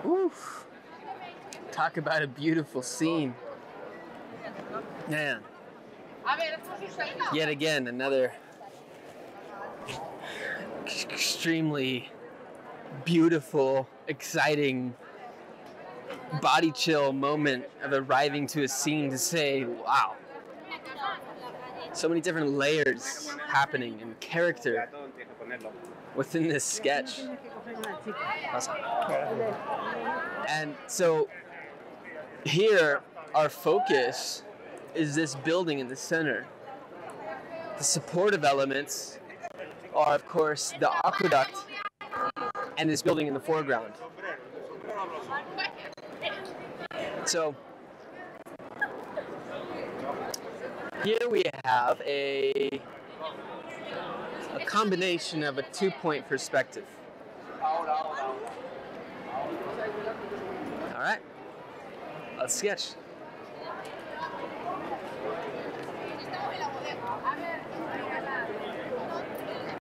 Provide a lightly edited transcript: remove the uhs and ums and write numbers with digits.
Oof. Talk about a beautiful scene. Man. Yet again, another extremely beautiful, exciting, body chill moment of arriving to a scene to say, wow. So many different layers happening and character within this sketch. And so here, our focus is this building in the center. The supportive elements are, of course, the aqueduct and this building in the foreground. So here we have a combination of a two-point perspective. All right, let's sketch.